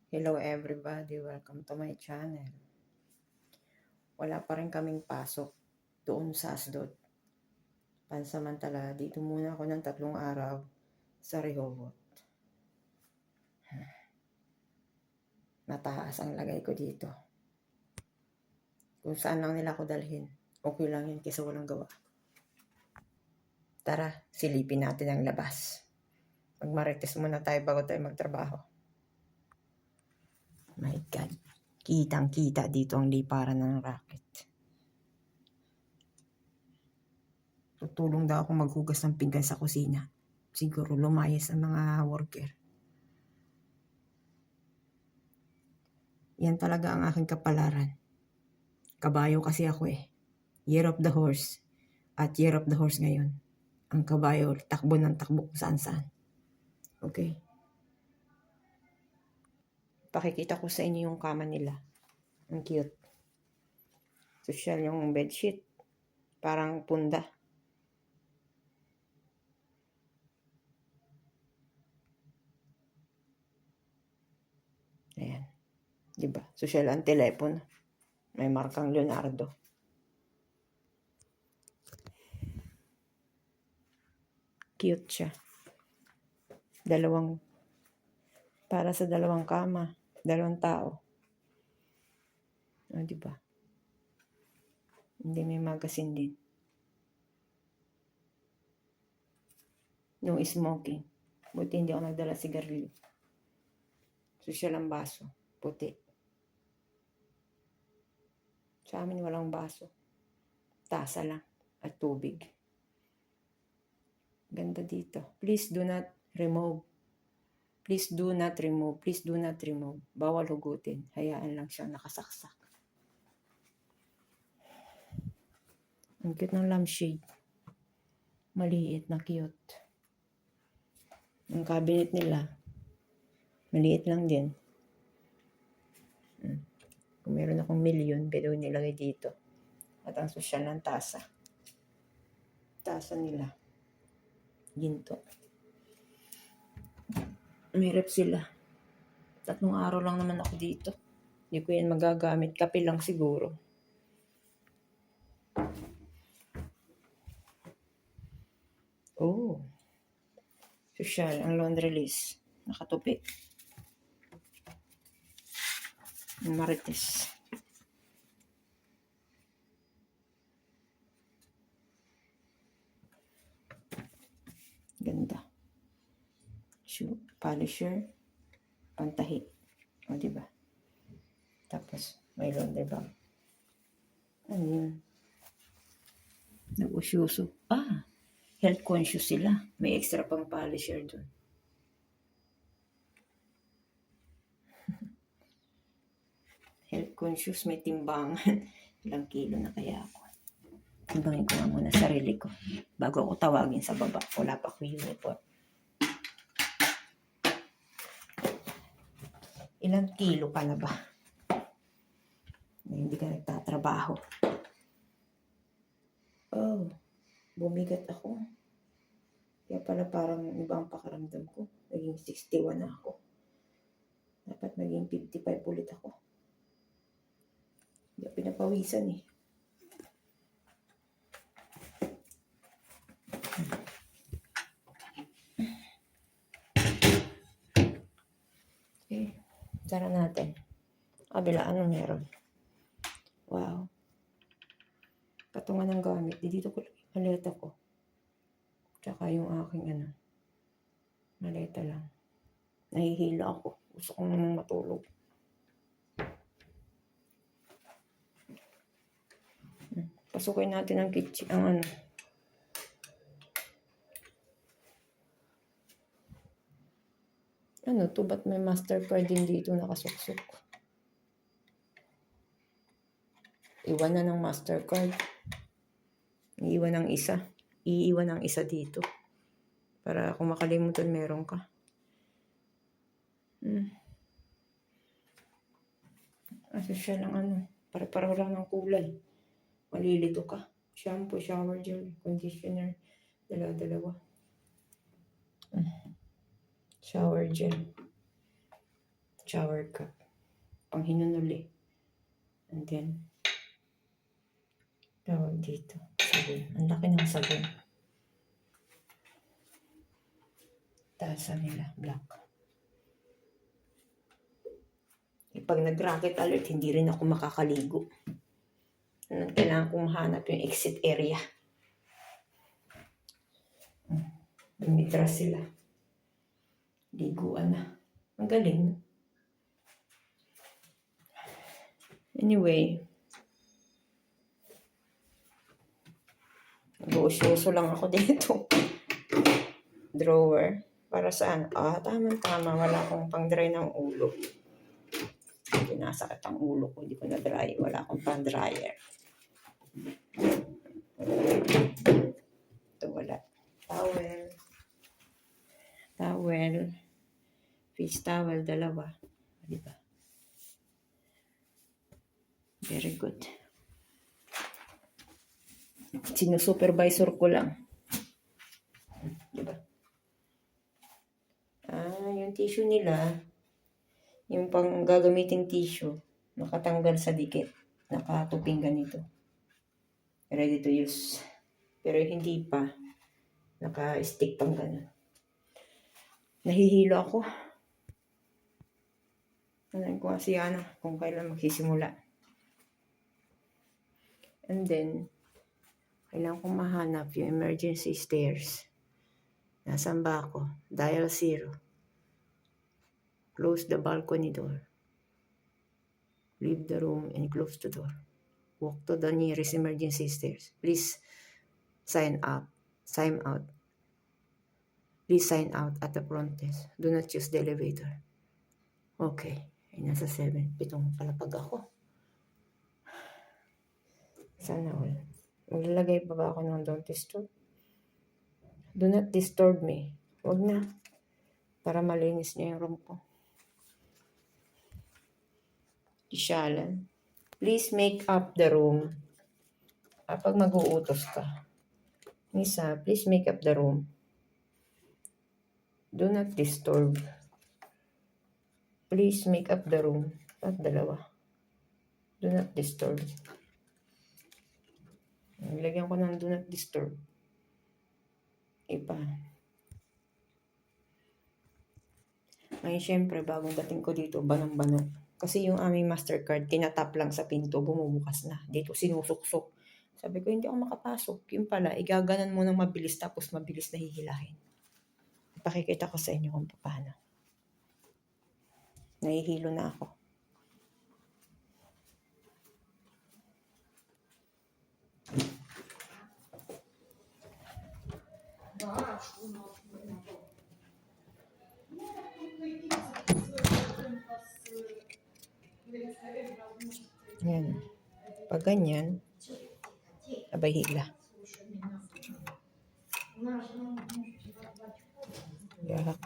Hello everybody, welcome to my channel. Wala pa rin kaming pasok doon sa Asdod. Pansamantala, dito muna ako ng 3 araw sa Rehoboth. Mataas ang lagay ko dito. Kung saan lang nila ako dalhin, okay lang yun kasi walang gawa. Tara, silipin natin ang labas. Magmarites muna tayo bago tayo magtrabaho. My God, kitang-kita dito ang liparan ng racket. Tutulong daw ako maghugas ng pinggan sa kusina. Siguro lumayas ang mga worker. Yan talaga ang aking kapalaran. Kabayo kasi ako eh. Year of the horse. At year of the horse ngayon. Ang kabayo, takbo ng takbo saan-saan. Okay? Pakikita ko sa inyo yung kama nila. Ang cute. Social yung bedsheet. Parang punda. Ayan. Diba? Social ang telepono. May markang Leonardo. Cute siya. Para sa dalawang kama. 2 tao. O, diba? Hindi may magasin din. No smoking. Buti hindi ako nagdala sigarilyo. Social ang baso. Puti. Sa amin walang baso. Tasa lang. At tubig. Ganda dito. Please do not remove. Please do not remove. Please do not remove. Bawal hugutin. Hayaan lang siyang nakasaksak. Ang cute ng lampshade. Maliit na cute. Ang cabinet nila, maliit lang din. Kung meron akong milyon, pwede ko nilagay dito. At ang sosyal ng tasa. Tasa nila. Ginto. May rep sila. 3 araw lang naman ako dito. Hindi ko yan magagamit. Kape lang siguro. Oh. Sosyal, ang laundry list. Nakatupi. Marites. Ganda. Shoe, polisher, pantahi. O, diba? Tapos, may laundry bag. Ano yun? Nag-usyuso. Health conscious sila. May extra pang polisher dun. Health conscious, may timbangan. Ilang kilo na kaya ako. Timbangin ko nga muna sarili ko. Bago ako tawagin sa baba. Wala pa ko uniform. Ilang kilo ka na ba? Na hindi ka nagtatrabaho. Oh, bumigat ako. Kaya pala parang ibang pakaramdam ko. Naging 61 na ako. Dapat naging 55 ulit ako. Hindi pinapawisan eh. Okay. Tara natin. Kabila, ano meron? Wow. Patungan ng gamit. Dito ko lagay maleta ko. Tsaka yung aking maleta lang. Nahihila ako. Gusto ko namang matulog. Pasukin natin ang kitchen. Ano to? Ba't may Mastercard din dito nakasuksok? Iwan na ng Mastercard. Iiwan ng isa. Iiwan ng isa dito. Para kung makalimutan, meron ka. Sosyal ng Pare-pareho lang ng kulay. Malilito ka. Shampoo, shower gel, conditioner. Dalawa. Shower gel. shower cup. Pang hinunuli. And then, tawag dito. Sabon. Ang laki ng sabon. Tasa nila, black. Pag nag-rocket alert, hindi rin ako makakaligo. Kailangan kong mahanap yung exit area. Dumitras sila. Liguan na. Ang galing. Anyway, nag-uusyoso lang ako dito. Drawer. Para saan? Tama-tama. Wala akong pang-dry ng ulo. Pinasakit ang ulo ko. Hindi ko na-dry. Wala akong pang-dryer. Ito wala. Towel. Face towel, dalawa. Diba? Very good. Sino-supervisor ko lang. Diba? Yung tissue nila, yung pang gagamiting tissue, nakatanggal sa dikit. Nakatuping ganito. Ready to use. Pero hindi pa. Naka-stick pang gano'n. Nahihilo ako. Alam ko kasi kung kailan magsisimula. And then, kailangan kong mahanap yung emergency stairs. Nasaan ba ako? Dial 0. Close the balcony door. Leave the room and close the door. Walk to the nearest emergency stairs. Please sign out. Please sign out at the front desk. Do not use the elevator. Okay. Ay, nasa 7. 7 palapag ako. Sana all. Maglalagay pa ba ako ng don't disturb? Do not disturb me. Huwag na. Para malinis niya yung room ko. Isyalan. Please make up the room. Pag mag-uutos ka. Misa, please make up the room. Do not disturb. Please make up the room. At dalawa. Do not disturb. Nilagyan ko ng do not disturb. Ipa. Ngayon, syempre, bagong dating ko dito, banong-banong. Kasi yung aming Mastercard, tinatap lang sa pinto, bumubukas na. Dito, sinusuksok. Sabi ko, hindi ako makapasok. Yung pala, igaganan mo ng mabilis, tapos mabilis na hihilahin. Ipakikita ko sa inyo kung paano. Nahihilo na ako. Yan. Pag ganyan, abay hila. Yahak.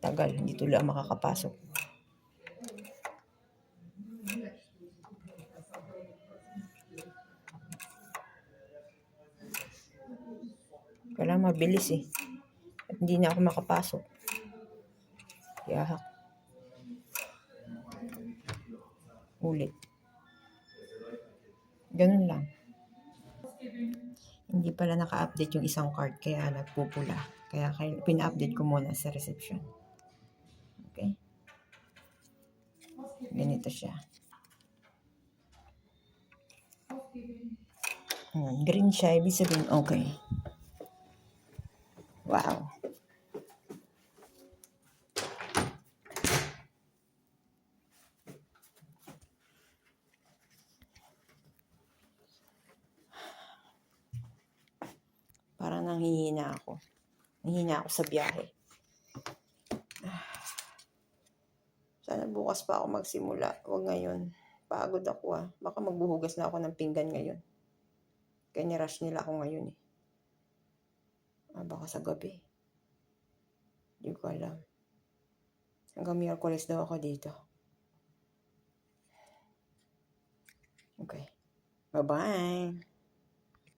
Tagal, hindi tuloy ang makakapasok. Kailangan mabilis eh. At hindi na ako makapasok. Yahak. Ulit. Ganun lang. Hindi pala naka-update yung isang card kaya nagpupula. Kaya pina-update ko muna sa reception. Okay? Ganito siya. Green siya. Ibig sabihin, okay. Wow. Parang nanghihina ako. Nanghihina ako sa biyahe. Sana bukas pa ako magsimula. Huwag ngayon. Pagod ako Baka magbuhugas na ako ng pinggan ngayon. Kaya nirush nila ako ngayon eh. Baka sa gabi. Hindi ko alam. Hanggang Miyerkules daw ako dito. Okay. Bye-bye.